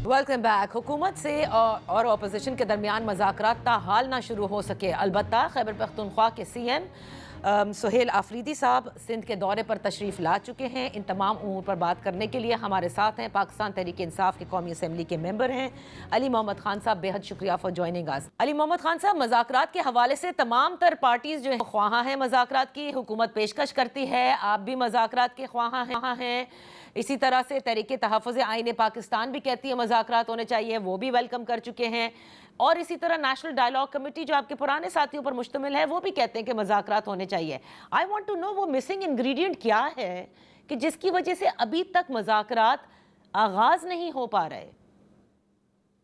Welcome back. हुकूमत से और अपोजिशन के दरमियान मज़ाकरात ताहाल ना शुरू हो सके। अलबत्ता खैबर पख्तूनख्वा के सीएम सुहेल आफरीदी साहब सिंध के दौरे पर तशरीफ़ ला चुके हैं। इन तमाम उमूर पर बात करने के लिए हमारे साथ हैं पाकिस्तान तहरीक इंसाफ के कौमी असम्बली के मेंबर हैं अली मोहम्मद खान साहब। बेहद शुक्रिया for joining us. Ali Mohammad Khan साहब, मज़ाकरात के हवाले से तमाम तर पार्टीज़ जो हैं ख्वाहां हैं मज़ाकरात की, हुकूमत पेशकश करती है, आप भी मज़ाकरात के ख्वाहां हैं। इसी तरह से तहरीक तहफ़्फ़ुज़ आईन पाकिस्तान भी कहती है मज़ाकरात होने चाहिए, वो भी वेलकम कर चुके हैं। और इसी तरह नेशनल डायलॉग कमेटी जो आपके पुराने साथियों पर मुश्तमिल है, वो भी कहते हैं कि मज़ाकरात होने चाहिए। आई वांट टू नो वो मिसिंग इंग्रेडिएंट क्या है कि जिसकी वजह से अभी तक मज़ाकरात आगाज़ नहीं हो पा रहे।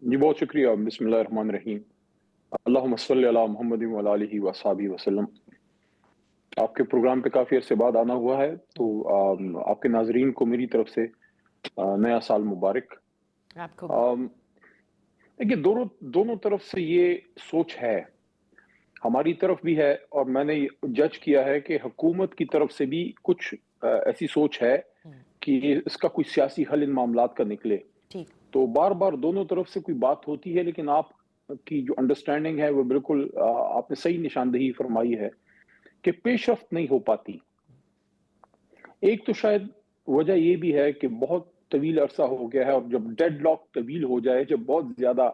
जी बहुत शुक्रिया। बिस्मिल्लाहिर्रहमानिर्रहीम। अल्लाहुम्मा सल्लि अला मुहम्मदिन व अला आलिहि व अस्हाबिहि वसल्लम। आपके प्रोग्राम पे काफ़ी अरसे बाद आना हुआ है, तो आपके नाजरीन को मेरी तरफ से नया साल मुबारक। आपको देखिए, दोनों तरफ से ये सोच है, हमारी तरफ भी है, और मैंने जज किया है कि हुकूमत की तरफ से भी कुछ ऐसी सोच है कि इसका कोई सियासी हल इन मामलात का निकले। ठीक। तो बार बार दोनों तरफ से कोई बात होती है, लेकिन आपकी जो अंडरस्टैंडिंग है वो बिल्कुल आपने सही निशानदेही फरमाई है कि पेशरफ्त नहीं हो पाती। एक तो शायद वजह ये भी है कि बहुत तवील अरसा हो गया है, और जब डेडलॉक तवील हो जाए, जब बहुत ज्यादा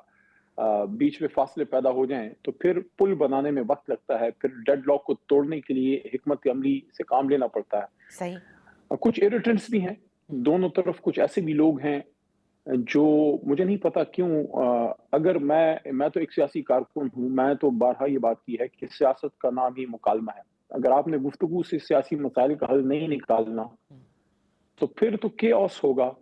बीच में फासले पैदा हो जाएं, तो फिर पुल बनाने में वक्त लगता है, फिर डेडलॉक को तोड़ने के लिए हिकमत अमली से काम लेना पड़ता है। सही। कुछ इरिटेंट्स भी हैं दोनों तरफ, कुछ ऐसे भी लोग हैं जो मुझे नहीं पता क्यों, अगर मैं तो एक सियासी कारकुन हूं, मैं तो बारहा ये बात की है कि सियासत का नाम ही मुकालमा है। अगर आपने गुफ्तगू से सियासी मसाइल का हल नहीं निकालना, तो फिर तो केओस होगा।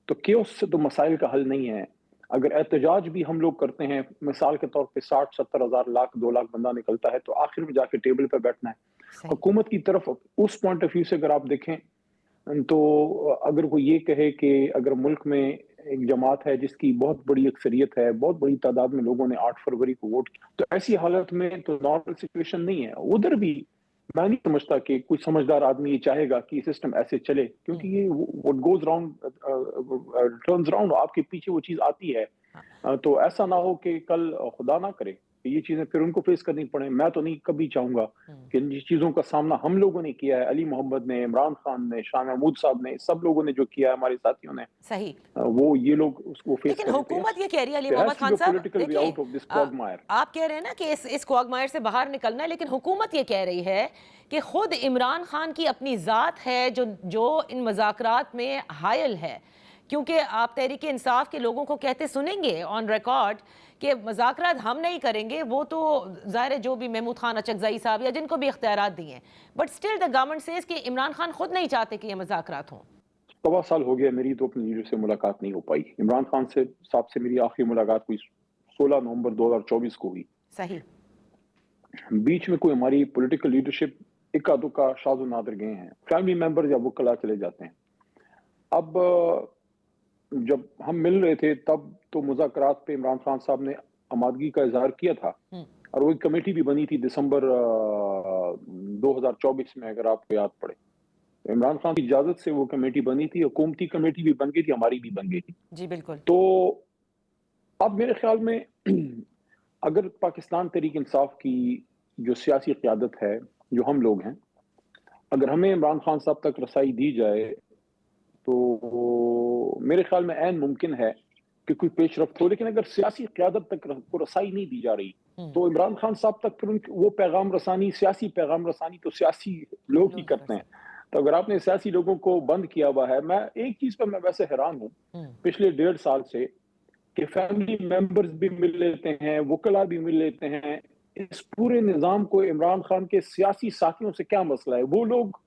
तो केओस से तो मसाइल का हल नहीं है। अगर एहतजाज भी हम लोग करते हैं, मिसाल के तौर पे 60-70 हज़ार लाख 2 लाख बंदा निकलता है, तो आखिर में जाके टेबल पे बैठना है। सही। हुकूमत की तरफ उस पॉइंट ऑफ व्यू से अगर आप देखें, तो अगर वो ये कहे कि अगर मुल्क में एक जमात है जिसकी बहुत बड़ी अक्सरियत है, बहुत बड़ी तादाद में लोगों ने 8 फरवरी को वोट किया, तो ऐसी हालत में तो नॉर्मल सिचुएशन नहीं है। उधर भी मैं नहीं समझता कि कोई समझदार आदमी ये चाहेगा कि सिस्टम ऐसे चले, क्योंकि ये what goes round turns round, आपके पीछे वो चीज आती है। तो ऐसा ना हो कि कल खुदा ना करे कि ये चीजें फिर उनको फेस करनी पड़े। मैं तो नहीं कभी चाहूंगा कि इन चीजों का सामना हम लोगों ने किया है, अली मोहम्मद ने, इमरान खान ने, शाह महमूद साहब ने, सब लोगों ने जो किया है, हमारे साथियों ने, सही। वो ये लोग उसको फेस लेकिन करें। हुकूमत ये कह रही है Ali There Mohammad has to Khan be a साहब, political way out of this quagmire. आप कह रहे हैं ना कि इस क्वागमायर से बाहर निकलना है, लेकिन हुकूमत ये कह रही है कि खुद इमरान खान की अपनी ज़ात है जो इन मज़ाकरात में हायल है। क्योंकि आप तहरीक इंसाफ के लोगों को कहते सुनेंगे ऑन रिकॉर्ड कि मज़ाकरात हम नहीं करेंगे, वो तो ज़ाहिर है जो भी महमूद खान अचकज़ई साहब या जिनको भी इख्तियारात दिए हैं, but still the government says कि इमरान खान खुद नहीं चाहते कि ये मज़ाकरात हों। 1.25 साल हो गया मेरी तो अपनी लीडर से मुलाकात नहीं हो पाई। इमरान खान से साहब से मेरी आखिरी मुलाकात हुई 16 नवंबर 2024 को हुई। सही। बीच में कोई हमारी पॉलिटिकल लीडरशिप इक्का दुक्का शाज़ो नादिर गए हैं, फैमिली मेंबर या वकला चले जाते हैं। अब जब हम मिल रहे थे तब तो मुज़ाकरात पे इमरान खान साहब ने आमादगी का इजहार किया था, और वो एक कमेटी भी बनी थी दिसंबर 2024 में, अगर आपको याद पड़े। इमरान खान की इजाजत से वो कमेटी बनी थी, हुकूमती कमेटी भी बन गई थी, हमारी भी बन गई थी। जी बिल्कुल। तो अब मेरे ख्याल में अगर पाकिस्तान तहरीक इंसाफ की जो सियासी क़यादत है, जो हम लोग हैं, अगर हमें इमरान खान साहब तक रसाई दी जाए, तो मेरे ख्याल में ऐन मुमकिन है कि कोई पेशरफ्त हो। लेकिन अगर सियासी क़यादत तक को रसाई नहीं दी जा रही, तो इमरान खान साहब तक फिर वो पैगाम रसानी, सियासी पैगाम रसानी तो सियासी लोग ही करते हैं। तो अगर आपने सियासी लोगों को बंद किया हुआ है, मैं एक चीज पर मैं वैसे हैरान हूँ पिछले 1.5 साल से, कि फैमिली मेंबर्स भी मिल लेते हैं, वकला भी मिल लेते हैं। इस पूरे निजाम को इमरान खान के सियासी साथियों से क्या मसला है? वो लोग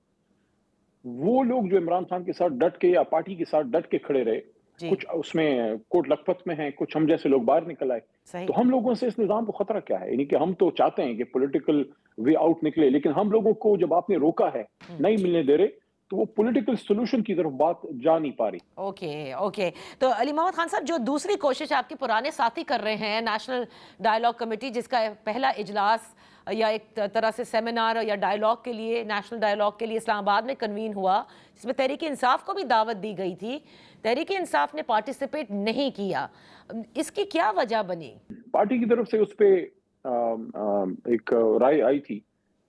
जो इमरान खान के साथ डट के या पार्टी के साथ डट के खड़े रहे, कुछ उसमें कोट लखपत में हैं, कुछ हम जैसे लोग बाहर निकल आए। तो हम लोगों से इस निजाम को खतरा क्या है? यानी कि हम तो चाहते हैं कि पॉलिटिकल वे आउट निकले, लेकिन हम लोगों को जब आपने रोका है, नहीं मिलने दे रहे, तो वो पॉलिटिकल सोल्यूशन की तरफ बात जा नहीं पा रही। ओके। तो अली मोहम्मद खान साहब, जो दूसरी कोशिश आपके पुराने साथी कर रहे हैं, नेशनल डायलॉग कमेटी, जिसका पहला इजलास या एक तरह से सेमिनार या डायलॉग के लिए, नेशनल डायलॉग के लिए इस्लामाबाद में कन्वीन हुआ, जिसमें तहरीक इंसाफ को भी दावत दी गई थी, तहरीक इंसाफ ने पार्टिसिपेट नहीं किया, इसकी क्या वजह बनी? पार्टी की तरफ से उस पे एक राय आई थी,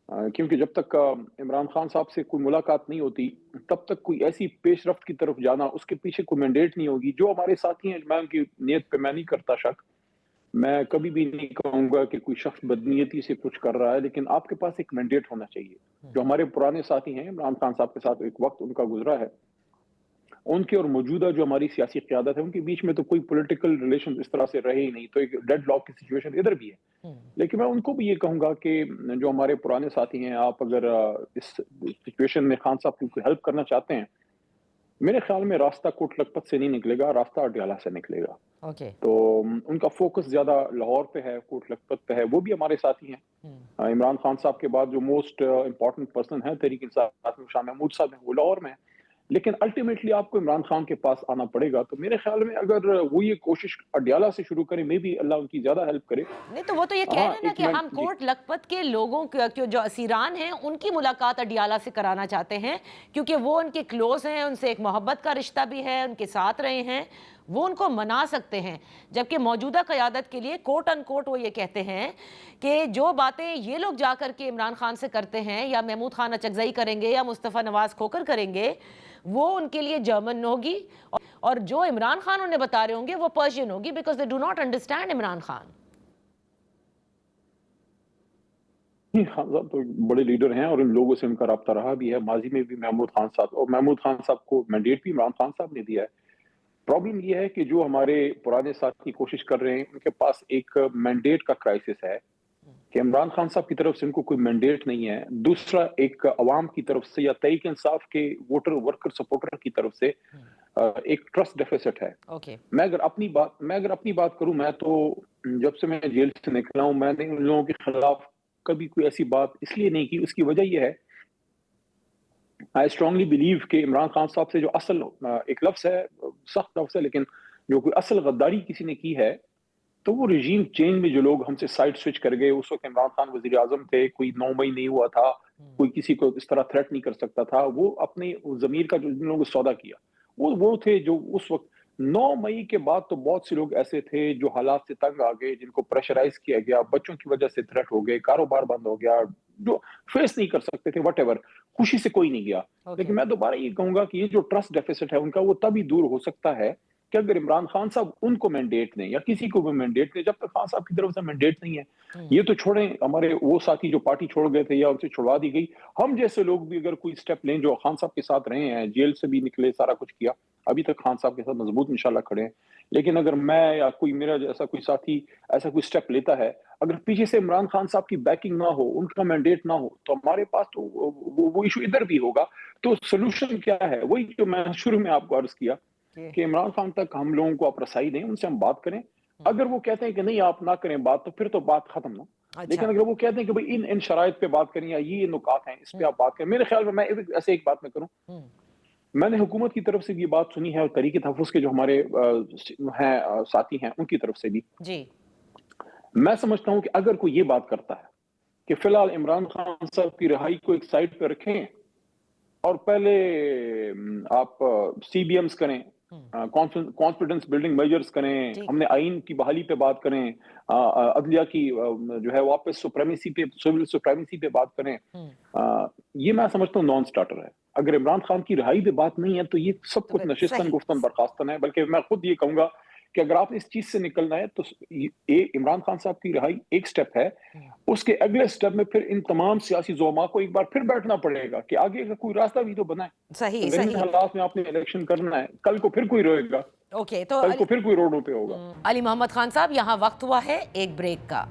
क्योंकि जब तक इमरान खान साहब से कोई मुलाकात नहीं होती, तब तक कोई ऐसी पेशरफ्त की तरफ जाना, उसके पीछे कोई मैंडेट नहीं होगी। जो हमारे साथी हैं, मैं उनकी नीयत पे मैं नहीं करता शक, मैं कभी भी नहीं कहूंगा कि कोई शख्स बदनीयती से कुछ कर रहा है, लेकिन आपके पास एक मैंडेट होना चाहिए। जो हमारे पुराने साथी हैं, इमरान खान साहब के साथ एक वक्त उनका गुजरा है, उनके और मौजूदा जो हमारी सियासी क़यादत है, उनके बीच में तो कोई पॉलिटिकल रिलेशन इस तरह से रहे ही नहीं, तो एक डेडलॉक की सिचुएशन इधर भी है। लेकिन मैं उनको भी ये कहूंगा कि जो हमारे पुराने साथी हैं, आप अगर इस सिचुएशन में खान साहब की हेल्प करना चाहते हैं, मेरे ख्याल में रास्ता कोट लखपत से नहीं निकलेगा, रास्ता अडयाला से निकलेगा। तो उनका फोकस ज्यादा लाहौर पे है, कोट लखपत पे है। वो भी हमारे साथी हैं। इमरान खान साहब के बाद जो मोस्ट इम्पोर्टेंट पर्सन है तहरीक इंसाफ में, शाह महमूद साहब हैं, वो लाहौर में है। लेकिन अल्टीमेटली आपको इमरान खान के पास आना पड़ेगा। तो मेरे ख्याल में अगर वो ये कोशिश अडयाला से शुरू करें, मे भी अल्लाह उनकी ज्यादा हेल्प करे। नहीं तो वो तो ये कह रहे हैं ना कि हम कोट लखपत के लोगों के जो असीरान हैं, उनकी मुलाकात अडयाला से कराना चाहते हैं, क्योंकि वो उनके क्लोज हैं, उनसे एक मोहब्बत का रिश्ता भी है, उनके साथ रहे हैं, वो उनको मना सकते हैं। जबकि मौजूदा क़यादत के लिए कोट अनकोट वो ये कहते हैं कि जो बातें ये लोग जा कर के इमरान खान से करते हैं, या महमूद खान अचकज़ई करेंगे या मुस्तफ़ा नवाज़ खोकर करेंगे, वो उनके लिए जर्मन होगी, और जो इमरान खान उन्हें बता रहे होंगे वो पर्शियन होगी, because they do not understand Imran Khan. Khan साहब तो बड़े लीडर हैं और इन लोगों से उनका रब्ता रहा भी है। माजी में भी महमूद खान साहब, और महमूद खान साहब को मैंडेट भी इमरान खान साहब ने दिया है। प्रॉब्लम ये है कि जो हमारे पुराने साथी कोशिश कर रहे हैं, उनके पास एक मैंडेट का क्राइसिस है कि इमरान खान साहब की तरफ से उनको कोई मैंडेट नहीं है। दूसरा, एक अवाम की तरफ से या तहरीक इंसाफ के वोटर वर्कर सपोर्टर की तरफ से एक ट्रस्ट डेफिसिट है। मैं अगर अपनी बात करूं, मैं तो जब से मैं जेल से निकला हूं, मैंने उन लोगों के खिलाफ कभी कोई ऐसी बात इसलिए नहीं की। उसकी वजह यह है, आई स्ट्रांगली बिलीव कि इमरान खान साहब से जो असल एक लफ्ज है, सख्त लफ्ज है, लेकिन जो कोई असल गद्दारी किसी ने की है, तो वो रजीम चेंज में जो लोग हमसे साइड स्विच कर गए। उस वक्त इमरान खान वजीर आजम थे, कोई 9 मई नहीं हुआ था, कोई किसी को इस तरह थ्रेट नहीं कर सकता था। वो अपने जमीर का जो जिन लोगों ने सौदा किया, वो थे जो उस वक्त 9 मई के बाद तो बहुत से लोग ऐसे थे जो हालात से तंग आ गए, जिनको प्रेशराइज किया गया, बच्चों की वजह से थ्रेट हो गए, कारोबार बंद हो गया, जो फेस नहीं कर सकते थे, व्हाटएवर, खुशी से कोई नहीं गया। लेकिन मैं दोबारा ये कहूंगा कि ये जो ट्रस्ट डेफिसिट है उनका, वो तभी दूर हो सकता है कि अगर इमरान खान साहब उनको मैंडेट दें या किसी को भी मैंडेट दें। जब तक खान साहब की तरफ से मैंडेट नहीं है, ये तो छोड़ें, हमारे वो साथी जो पार्टी छोड़ गए थे या उनसे छुड़वा दी गई, हम जैसे लोग भी अगर कोई स्टेप लें, जो खान साहब के साथ रहे हैं, जेल से भी निकले, सारा कुछ किया, अभी तक खान साहब के साथ मजबूत इंशाल्लाह खड़े हैं। लेकिन अगर मैं या कोई मेरा जैसा कोई साथी ऐसा कोई स्टेप लेता है, अगर पीछे से इमरान खान साहब की बैकिंग ना हो, उनका मैंडेट ना हो, तो हमारे पास तो वो इशू इधर भी होगा। तो सोल्यूशन क्या है? वही जो मैं शुरू में आपको अर्ज किया कि इमरान खान तक हम लोगों को आप रसाई दें, उनसे हम बात करें। अगर वो कहते हैं कि नहीं आप ना करें बात, तो फिर तो बात खत्म ना। लेकिन अगर वो कहते हैं कि भाई इन शराइत पे बात करें या ये नुकात हैं, इस पे आप बात करें, मेरे ख्याल में मैं ऐसे एक बात मैं करूं, मैंने हुकूमत की तरफ से भी ये बात सुनी है और तहरीक तहफ़्फ़ुज़ के जो हमारे हैं साथी हैं, उनकी तरफ से भी जी, मैं समझता हूं कि अगर कोई ये बात करता है कि फिलहाल इमरान खान साहब की रिहाई को एक साइड पे रखें और पहले आप CBMs करें, कॉन्फिडेंस बिल्डिंग मेजर्स करें, हमने आइन की बहाली पे बात करें, अदलिया की जो है वापस सिविल सुप्रीमेसी पे बात करें, ये मैं समझता हूँ नॉन स्टार्टर है। अगर इमरान खान की रिहाई पे बात नहीं है तो ये सब कुछ नशिस्तन गुफ्तन बर्खास्तन है। बल्कि मैं खुद ये कहूंगा कि अगर आप इस चीज से निकलना है तो इमरान खान साहब की रिहाई एक स्टेप है, उसके अगले स्टेप में फिर इन तमाम सियासी ज़ोमा को एक बार फिर बैठना पड़ेगा कि आगे का कोई रास्ता भी तो बनाए। सही हालात में आपने इलेक्शन करना है, कल को फिर कोई रोएगा, तो कल को फिर कोई रोडों पे होगा। अली मोहम्मद खान साहब, यहाँ वक्त हुआ है एक ब्रेक का।